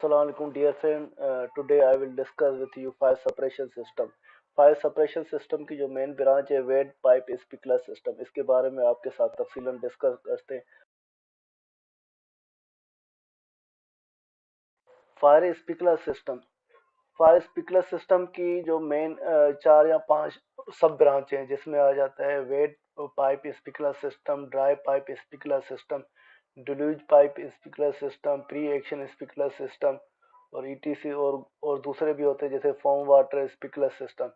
Assalamualaikum dear friend. Today I will discuss with you fire suppression system. Fire suppression system की जो main branch है wet pipe sprinkler system, इसके बारे में आपके साथ तफसीलन डिस्कस करते हैं। Fire sprinkler system fire sprinkler system की जो मेन चार या पांच सब ब्रांच हैं, जिसमें आ जाता है wet pipe sprinkler system, dry pipe sprinkler system, deluge pipe sprinkler system, pre action sprinkler system और ईटीसी और दूसरे भी होते हैं जैसे फॉर्म वाटर स्प्रिंकलर सिस्टम।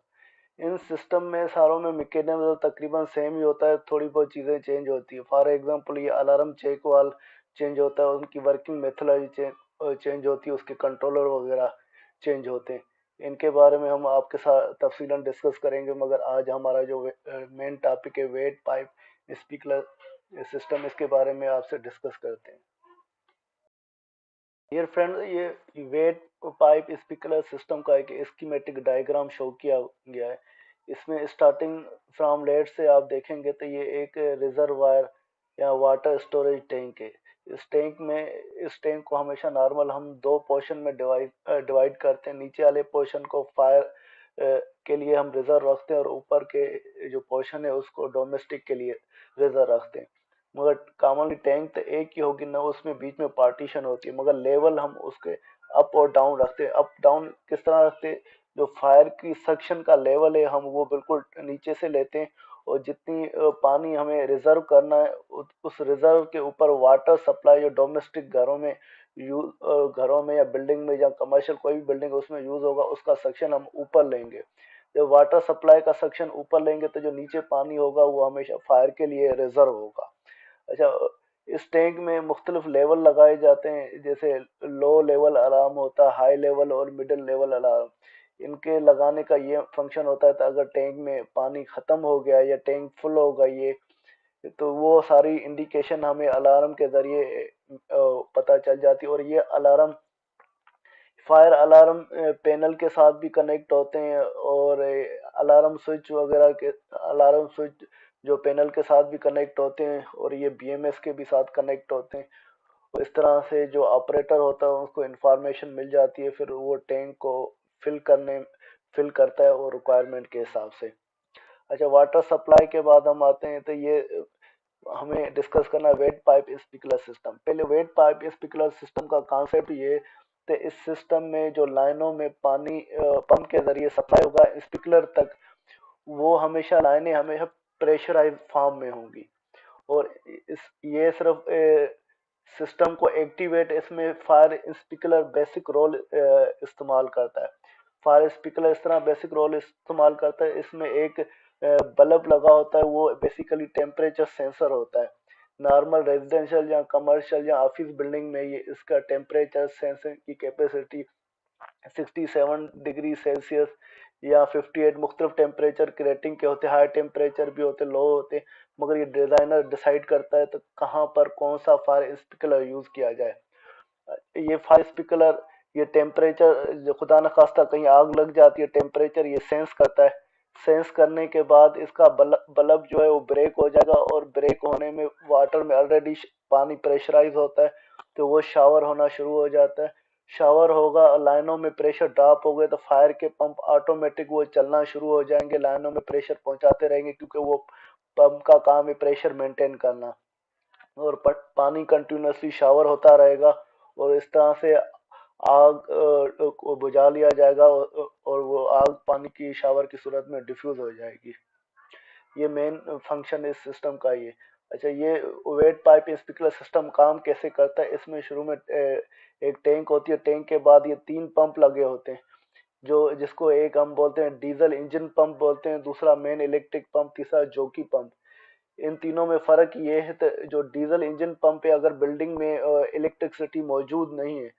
इन सिस्टम में सारों में मैकेनिज्म तो तकरीबन सेम ही होता है, थोड़ी बहुत चीज़ें चेंज होती है। फॉर एग्जांपल ये अलार्म चेक वाल चेंज होता है, उनकी वर्किंग मेथोडोलॉजी चेंज होती है, उसके कंट्रोलर वगैरह चेंज होते हैं। इनके बारे में हम आपके साथ तफसीलन डिस्कस करेंगे, मगर आज हमारा जो मेन टॉपिक है वेट पाइप स्प्रिंकलर सिस्टम, इसके बारे में आपसे डिस्कस करते हैं। डियर फ्रेंड, ये वेट पाइप स्प्रिंकलर सिस्टम का एक स्कीमेटिक डायग्राम शो किया गया है। इसमें स्टार्टिंग फ्रॉम लेट से आप देखेंगे तो ये एक रिजर्वायर या वाटर स्टोरेज टैंक है। इस टैंक को हमेशा नॉर्मल हम दो पोर्शन में डिवाइड करते हैं। नीचे वाले पोर्शन को फायर के लिए हम रिजर्व रखते हैं और ऊपर के जो पोर्शन है उसको डोमेस्टिक के लिए रिजर्व रखते हैं। मगर कॉमनली टैंक तो एक ही होगी ना, उसमें बीच में पार्टीशन होती है, मगर लेवल हम उसके अप और डाउन रखते हैं। अप डाउन किस तरह रखते हैं? जो फायर की सक्शन का लेवल है हम वो बिल्कुल नीचे से लेते हैं, और जितनी पानी हमें रिजर्व करना है उस रिजर्व के ऊपर वाटर सप्लाई जो डोमेस्टिक घरों में या बिल्डिंग में या कमर्शियल कोई भी बिल्डिंग उसमें यूज होगा, उसका सक्शन हम ऊपर लेंगे। जब वाटर सप्लाई का सक्शन ऊपर लेंगे तो जो नीचे पानी होगा वो हमेशा फायर के लिए रिजर्व होगा। अच्छा, इस टैंक में मुख्तलिफ लेवल लगाए जाते हैं, जैसे लो लेवल अलार्म होता है, हाई लेवल और मिडिल लेवल अलार्म। इनके लगाने का ये फंक्शन होता है, तो अगर टैंक में पानी ख़त्म हो गया या टैंक फुल हो गई है तो वो सारी इंडिकेशन हमें अलार्म के ज़रिए पता चल जाती है। और ये अलार्म फायर अलार्म पैनल के साथ भी कनेक्ट होते हैं, और अलार्म स्विच वगैरह के अलार्म स्विच जो पैनल के साथ भी कनेक्ट होते हैं, और ये बीएमएस के भी साथ कनेक्ट होते हैं। और इस तरह से जो ऑपरेटर होता है उसको इंफॉर्मेशन मिल जाती है, फिर वो टैंक को फिल करता है और रिक्वायरमेंट के हिसाब से। अच्छा, वाटर सप्लाई के बाद हम आते हैं, तो ये हमें डिस्कस करना है वेट पाइप स्प्रिंकलर सिस्टम। पहले वेट पाइप स्प्रिंकलर सिस्टम का कॉन्सेप्ट ये, तो इस सिस्टम में जो लाइनों में पानी पंप के जरिए सप्लाई होगा स्प्रिंकलर तक, वो हमेशा लाइनें हमेशा प्रेशराइज फॉर्म में होंगी। और ये सिर्फ सिस्टम को एक्टिवेट इसमें फायर स्प्रिंकलर बेसिक रोल इस्तेमाल करता है। फायर स्प्रिंकलर इस तरह बेसिक रोल इस्तेमाल करता है, इसमें एक बल्ब लगा होता है, वो बेसिकली टेम्परेचर सेंसर होता है। नॉर्मल रेजिडेंशियल या कमर्शियल या ऑफिस बिल्डिंग में ये इसका टेम्परेचर सेंसिंग की कैपेसिटी 67 डिग्री सेल्सियस या 58 मुख्तलिफ टेम्परेचर की रेटिंग के होते हैं। हाई टेम्परेचर भी होते, लो होते, मगर ये डिज़ाइनर डिसाइड करता है तो कहाँ पर कौन सा फायर स्प्रिंकलर यूज़ किया जाए। ये फायर स्प्रिंकलर ये टेम्परेचर, जो खुदा न खास्ता कहीं आग लग जाती है, टेम्परेचर ये सेंस करता है। सेंस करने के बाद इसका बल्ब जो है वो ब्रेक हो जाएगा, और ब्रेक होने में वाटर में ऑलरेडी पानी प्रेशराइज होता है, तो वो शावर होना शुरू हो जाता है। शावर होगा, लाइनों में प्रेशर ड्रॉप हो गए तो फायर के पंप ऑटोमेटिक वो चलना शुरू हो जाएंगे, लाइनों में प्रेशर पहुंचाते रहेंगे, क्योंकि वो पंप का काम है प्रेशर मेंटेन करना। और पानी कंटिन्यूसली शावर होता रहेगा, और इस तरह से आग को बुझा लिया जाएगा, और वो आग पानी की शावर की सूरत में डिफ्यूज हो जाएगी। ये मेन फंक्शन इस सिस्टम का ये। अच्छा, ये वेट पाइप स्प्रिंकलर सिस्टम काम कैसे करता है? इसमें शुरू में एक टैंक होती है, टैंक के बाद ये तीन पंप लगे होते हैं, जो जिसको एक हम बोलते हैं डीजल इंजन पंप बोलते हैं, दूसरा मेन इलेक्ट्रिक पंप, तीसरा जोकी पंप। इन तीनों में फ़र्क ये है, तो जो डीजल इंजन पंप है, अगर बिल्डिंग में इलेक्ट्रिसिटी मौजूद नहीं है,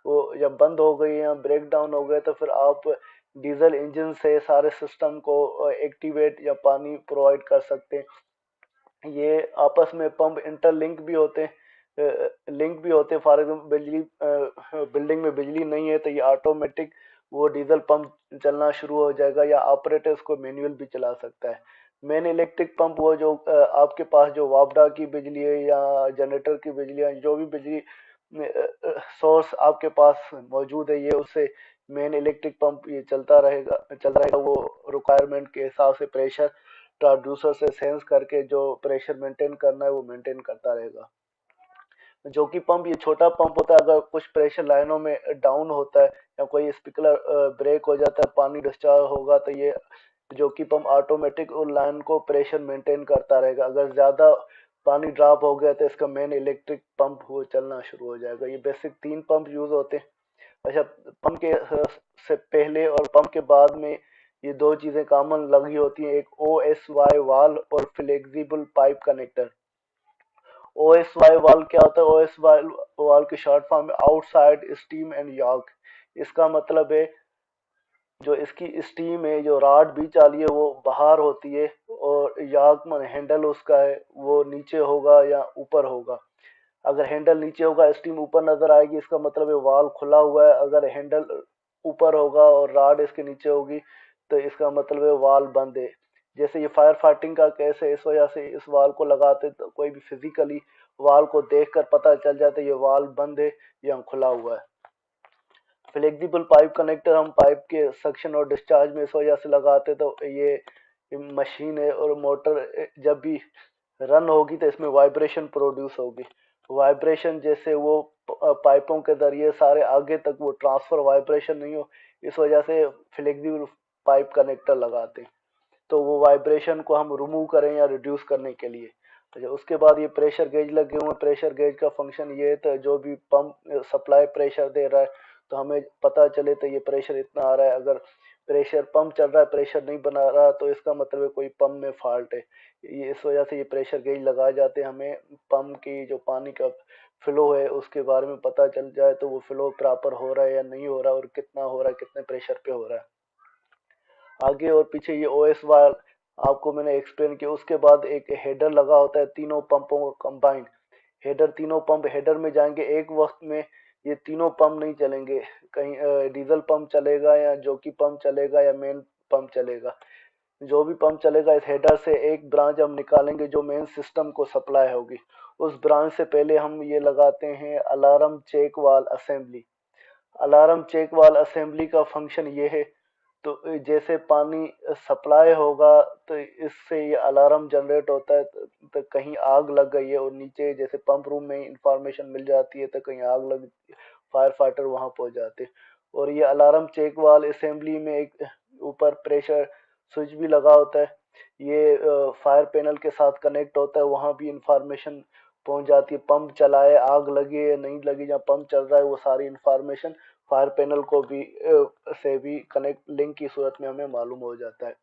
वो जब बंद हो गई या ब्रेक डाउन हो गए, तो फिर आप डीजल इंजन से सारे सिस्टम को एक्टिवेट या पानी प्रोवाइड कर सकते हैं। ये आपस में पंप इंटरलिंक भी होते हैं, लिंक भी होते हैं। फॉर एग्जाम्पल बिल्डिंग में बिजली नहीं है तो ये ऑटोमेटिक वो डीजल पंप चलना शुरू हो जाएगा, या ऑपरेटर उसको मैनुअल भी चला सकता है। मेन इलेक्ट्रिक पंप वो जो आपके पास जो वापडा की बिजली है या जनरेटर की बिजली है, जो भी बिजली सोर्स आपके पास मौजूद है, ये उससे मेन इलेक्ट्रिक पंप ये चलता रहेगा। वो रिक्वायरमेंट के हिसाब से प्रेशर ट्रांसड्यूसर से सेंस करके जो प्रेशर मेंटेन करना है वो मेंटेन करता रहेगा। जो कि पंप ये छोटा पंप होता है, अगर कुछ प्रेशर लाइनों में डाउन होता है या कोई स्पिकुलर ब्रेक हो जाता है, पानी डिस्चार्ज होगा, तो ये जो कि पंप ऑटोमेटिक उन लाइन को प्रेशर मेंटेन करता रहेगा। अगर ज़्यादा पानी ड्रॉप हो गया तो इसका मेन इलेक्ट्रिक पंप वो चलना शुरू हो जाएगा। ये बेसिक 3 पंप यूज़ होते हैं। अच्छा, पंप के से पहले और पंप के बाद में ये 2 चीज़ें कॉमन लगी होती हैं, एक OSY वाल्व और flexible pipe connector. OSY valve क्या होता है? OSY वाल्व की शॉर्ट फॉर्म है आउटसाइड स्टीम एंड याक। इसका मतलब है जो इसकी स्टीम है, जो रॉड बीच वाली है, वो बाहर होती है, और याक में हैंडल उसका है वो नीचे होगा या ऊपर होगा। अगर हैंडल नीचे होगा, स्टीम ऊपर नजर आएगी, इसका मतलब है वाल्व खुला हुआ है। अगर हैंडल ऊपर होगा और रॉड इसके नीचे होगी, तो इसका मतलब है वाल्व बंद है। जैसे ये फायर फाइटिंग का केस है, इस वजह से इस वाल्व को लगाते तो कोई भी फिजिकली वाल्व को देखकर पता चल जाता है ये वाल्व बंद है या खुला हुआ है। फ्लेक्सिबल पाइप कनेक्टर हम पाइप के सक्शन और डिस्चार्ज में इस वजह से लगाते, तो ये मशीन है और मोटर जब भी रन होगी तो इसमें वाइब्रेशन प्रोड्यूस होगी। वाइब्रेशन जैसे वो पाइपों के जरिए सारे आगे तक वो ट्रांसफर वाइब्रेशन नहीं हो, इस वजह से फ्लेक्सिबल पाइप कनेक्टर लगाते हैं। तो वो वाइब्रेशन को हम रिमूव करें या रिड्यूस करने के लिए। अच्छा, उसके बाद ये प्रेशर गेज लगे हुए हैं। प्रेशर गेज का फंक्शन ये है, तो जो भी पंप सप्लाई प्रेशर दे रहा है तो हमें पता चले तो ये प्रेशर इतना आ रहा है। अगर प्रेशर पंप चल रहा है, प्रेशर नहीं बना रहा, तो इसका मतलब है कोई पंप में फॉल्ट है। ये इस वजह से ये प्रेशर गेज लगाए जाते हैं। हमें पंप की जो पानी का फ्लो है उसके बारे में पता चल जाए तो वो फ्लो प्रॉपर हो रहा है या नहीं हो रहा है, और कितना हो रहा है, कितने प्रेशर पे हो रहा है। आगे और पीछे ये ओएस वाल आपको मैंने एक्सप्लेन किया। उसके बाद एक हेडर लगा होता है तीनों पंपों को कंबाइंड। हेडर तीनों पंप हेडर में जाएंगे एक वक्त में। ये तीनों पंप नहीं चलेंगे, कहीं डीजल पंप चलेगा या जोकी पंप चलेगा या मेन पंप चलेगा। जो भी पंप चलेगा इस हेडर से एक ब्रांच हम निकालेंगे जो मेन सिस्टम को सप्लाई होगी। उस ब्रांच से पहले हम ये लगाते हैं अलार्म चेक वाल असेंबली। अलार्म चेक वाल असेंबली का फंक्शन ये है, तो जैसे पानी सप्लाई होगा तो इससे ये अलार्म जनरेट होता है, तो कहीं आग लग गई है और नीचे जैसे पंप रूम में इंफॉर्मेशन मिल जाती है तो कहीं आग लग, फायर फाइटर वहां पहुंच जाते हैं। और ये अलार्म चेक वाल असेंबली में एक ऊपर प्रेशर स्विच भी लगा होता है। ये फायर पैनल के साथ कनेक्ट होता है, वहां भी इंफॉर्मेशन पहुंच जाती है। पंप चलाए, आग लगी है नहीं लगी, जहाँ पंप चल रहा है वो सारी इंफॉर्मेशन फायर पैनल को भी से भी कनेक्ट लिंक की सूरत में हमें मालूम हो जाता है।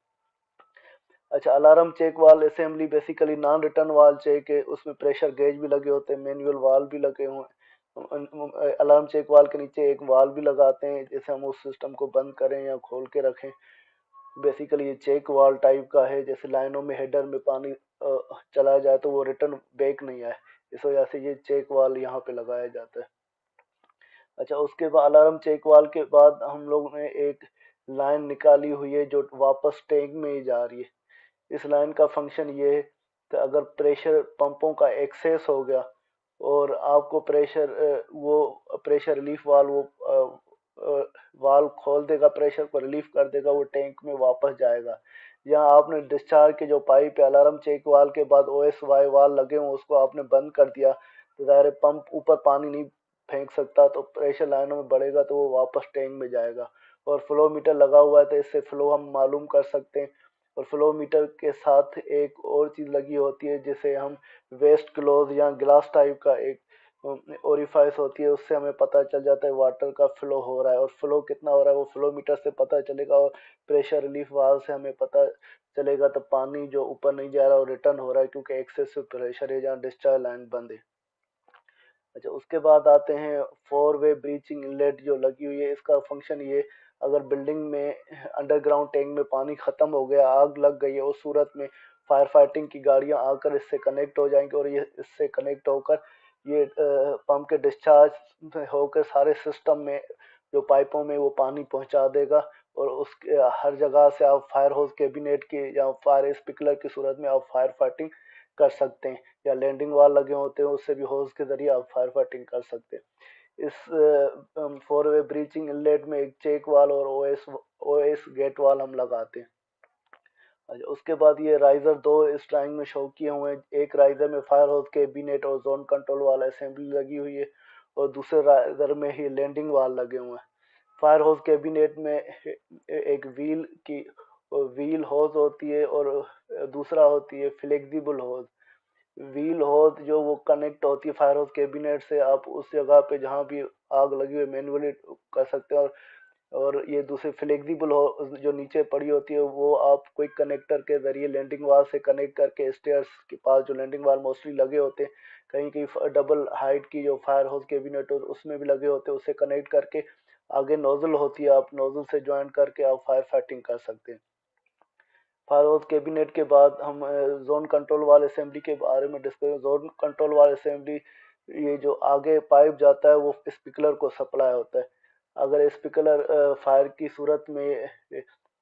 अच्छा, अलार्म चेक वाल असेंबली बेसिकली नॉन रिटर्न वाल चेक है। उसमें प्रेशर गेज भी लगे होते हैं, मैनुअल वाल भी लगे हुए हैं। अलार्म चेक वाल के नीचे एक वाल भी लगाते हैं, जैसे हम उस सिस्टम को बंद करें या खोल के रखें। बेसिकली ये चेक वाल टाइप का है, जैसे लाइनों में हेडर में पानी चला जाए तो वो रिटर्न बैक नहीं आए, इस वजह से ये चेक वाल यहाँ पे लगाया जाता है। अच्छा, उसके बाद अलार्म चेक वाल के बाद हम लोग ने एक लाइन निकाली हुई है जो वापस टैंक में ही जा रही है। इस लाइन का फंक्शन ये है कि अगर प्रेशर पंपों का एक्सेस हो गया और आपको वो प्रेशर रिलीफ वाल्व खोल देगा, प्रेशर को रिलीफ कर देगा, वो टैंक में वापस जाएगा। यहाँ आपने डिस्चार्ज के जो पाइप है अलार्म चेक वाल के बाद OSY वाल लगे हुए उसको आपने बंद कर दिया, तो ज़ाहिर है पंप ऊपर पानी नहीं फेंक सकता, तो प्रेशर लाइनों में बढ़ेगा तो वो वापस टैंक में जाएगा। और फ्लो मीटर लगा हुआ है तो इससे फ्लो हम मालूम कर सकते हैं। और फ्लो मीटर के साथ एक और चीज़ लगी होती है जिसे हम वेस्ट क्लोज या ग्लास टाइप का एक ओरिफाइस होती है, उससे हमें पता चल जाता है वाटर का फ्लो हो रहा है। और फ्लो कितना हो रहा है वो फ्लो मीटर से पता चलेगा, और प्रेशर रिलीफ वाल्व से हमें पता चलेगा तो पानी जो ऊपर नहीं जा रहा और रिटर्न हो रहा है, क्योंकि एक्सेसिव प्रेशर है जहाँ डिस्चार्ज लाइन बंद है। अच्छा, उसके बाद आते हैं 4 वे ब्रीचिंग इनलेट जो लगी हुई है। इसका फंक्शन ये, अगर बिल्डिंग में अंडरग्राउंड टैंक में पानी खत्म हो गया, आग लग गई है, उस सूरत में फायर फाइटिंग की गाड़ियां आकर इससे कनेक्ट हो जाएंगी और ये इससे कनेक्ट होकर ये पंप के डिस्चार्ज होकर सारे सिस्टम में जो पाइपों में वो पानी पहुंचा देगा। और उसके हर जगह से आप फायर होस कैबिनेट की या फायर स्प्रिंकलर की सूरत में आप फायर फाइटिंग कर सकते हैं, या लैंडिंग वाल लगे होते हैं उससे भी होज के ज़रिए आप फायर फाइटिंग कर सकते हैं। इस 4 वे ब्रीचिंग इनलेट में एक चेक वाल और ओएस गेट वाल हम लगाते हैं। अच्छा, उसके बाद ये राइजर दो इस ड्राइंग में शो किए हुए हैं। एक राइजर में फायर हाउस कैबिनेट और जोन कंट्रोल वाला असेंबली लगी हुई है, और दूसरे राइजर में ही लैंडिंग वाल लगे हुए हैं। फायर हाउस कैबिनेट में एक व्हील होज होती है, और दूसरा होती है फ्लेक्सिबल होज। व्हील होज जो वो कनेक्ट होती है फायर हाउस कैबिनेट से, आप उस जगह पे जहाँ भी आग लगी हुई मैन्युअली कर सकते हैं। और ये दूसरी फ्लेक्सिबल हो जो नीचे पड़ी होती है, वो आप कोई कनेक्टर के जरिए लैंडिंग वाल से कनेक्ट करके स्टेयर्स के पास जो लैंडिंग वाल मोस्टली लगे होते हैं, कहीं कहीं डबल हाइट की जो फायर हाउस कैबिनेट उसमें भी लगे होते हैं, उससे कनेक्ट करके आगे नोजल होती है, आप नोजल से ज्वाइन करके आप फायर फाइटिंग कर सकते हैं। फायर हाउस कैबिनेट के बाद हम जोन कंट्रोल वाल असेंबली के बारे में डिस्कस। जोन कंट्रोल वाल असेंबली, ये जो आगे पाइप जाता है वो स्पिकलर को सप्लाई होता है। अगर स्पिकलर फायर की सूरत में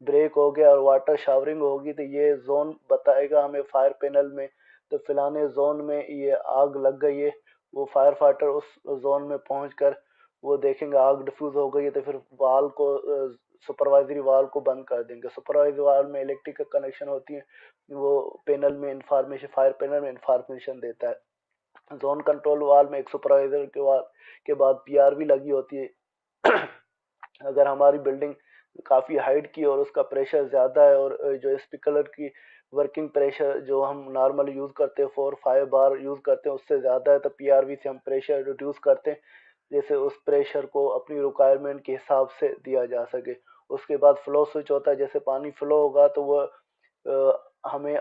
ब्रेक हो गया और वाटर शावरिंग होगी तो ये जोन बताएगा हमें फायर पैनल में, तो फिलाने जोन में ये आग लग गई है। वो फायर फाइटर उस जोन में पहुंचकर वो देखेंगे आग डिफ्यूज हो गई है, तो फिर वाल को सुपरवाइजरी वाल को बंद कर देंगे। सुपरवाइजरी वाल में इलेक्ट्रिक का कनेक्शन होती है, वो पैनल में इंफॉर्मेशन, फायर पैनल में इंफॉर्मेशन देता है। जोन कंट्रोल वाल में एक सुपरवाइजर के वाल के बाद पीआरवी लगी होती है। अगर हमारी बिल्डिंग काफ़ी हाइट की और उसका प्रेशर ज़्यादा है, और जो स्पीकर की वर्किंग प्रेशर जो हम नॉर्मल यूज़ करते हैं 4-5 बार यूज़ करते हैं उससे ज़्यादा है, तो पीआरवी से हम प्रेशर रिड्यूस करते हैं, जैसे उस प्रेशर को अपनी रिक्वायरमेंट के हिसाब से दिया जा सके। उसके बाद फ्लो स्विच होता है, जैसे पानी फ्लो होगा तो वो हमें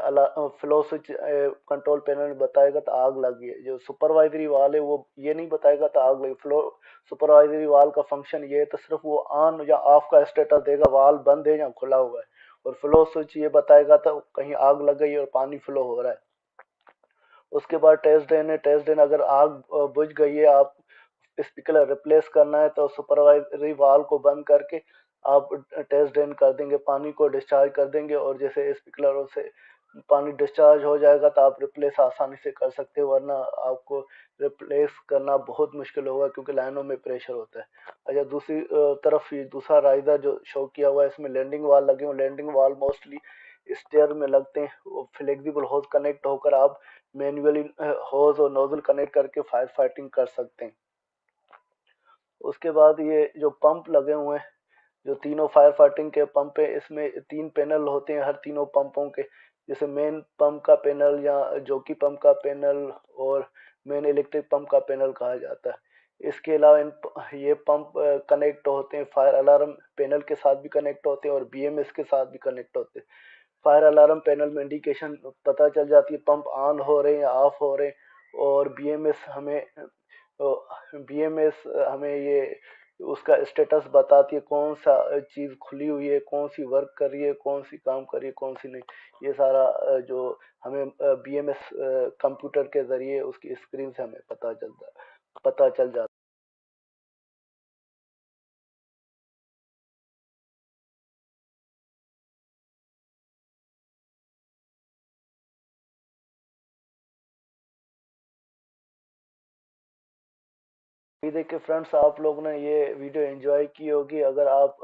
फ्लो स्विच कंट्रोल पैनल में बताएगा तो आग लगी है। जो सुपरवाइजरी वाल है वो ये नहीं बताएगा तो आग लगी। फ्लो सुपरवाइजरी वाल का फंक्शन ये है, तो सिर्फ वो ऑन या ऑफ का स्टेटस देगा, वाल बंद है या खुला हुआ है। और फ्लो स्विच ये बताएगा तो कहीं आग लग गई और पानी फ्लो हो रहा है। उसके बाद टेस्ट ड्रेन है। टेस्ट ड्रेन अगर आग बुझ गई है, आप स्पीकर रिप्लेस करना है, तो सुपरवाइजरी वाल को बंद करके आप टेस्ट ड्रेन कर देंगे, पानी को डिस्चार्ज कर देंगे, और जैसे स्पीकरों से पानी डिस्चार्ज हो जाएगा तो आप रिप्लेस आसानी से कर सकते हो, वरना आपको रिप्लेस करना बहुत मुश्किल होगा क्योंकि लाइनों में प्रेशर होता है। अच्छा, दूसरी तरफ ये दूसरा राइजर जो शो किया हुआ है, इसमें लैंडिंग वाल लगे हुए। लैंडिंग वाल मोस्टली स्टेयर में लगते हैं, वो फ्लेक्सिबल होज कनेक्ट होकर आप मैन्युअली होज और नोजल कनेक्ट करके फायर फाइटिंग कर सकते हैं। उसके बाद ये जो पंप लगे हुए हैं, जो तीनों फायर फाइटिंग के पंप है, इसमें 3 पैनल होते हैं हर तीनों पंपों के, जैसे मेन पंप का पैनल या जोकी पंप का पैनल और मेन इलेक्ट्रिक पंप का पैनल कहा जाता है। इसके अलावा ये पंप कनेक्ट होते हैं फायर अलार्म पैनल के साथ भी कनेक्ट होते हैं और बीएमएस के साथ भी कनेक्ट होते हैं। फायर अलार्म पैनल में इंडिकेशन पता चल जाती है पंप ऑन हो रहे हैं या ऑफ हो रहे हैं, और बीएमएस हमें ये उसका स्टेटस बताती है, कौन सा चीज़ खुली हुई है, कौन सी वर्क कर रही है, कौन सी काम कर रही है, कौन सी नहीं। ये सारा जो हमें बीएमएस कंप्यूटर के ज़रिए उसकी स्क्रीन से हमें पता चल जाता। ये देखिए फ्रेंड्स, आप लोग ने ये वीडियो एंजॉय की होगी। अगर आप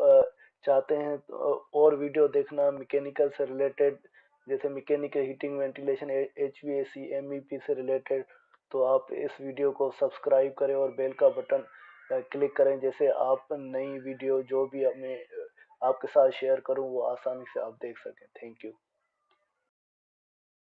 चाहते हैं तो और वीडियो देखना मैकेनिकल से रिलेटेड, जैसे mechanical heating ventilation HVAC MEP से रिलेटेड, तो आप इस वीडियो को सब्सक्राइब करें और बेल का बटन क्लिक करें, जैसे आप नई वीडियो जो भी हमें आपके साथ शेयर करूं वो आसानी से आप देख सकें। Thank you.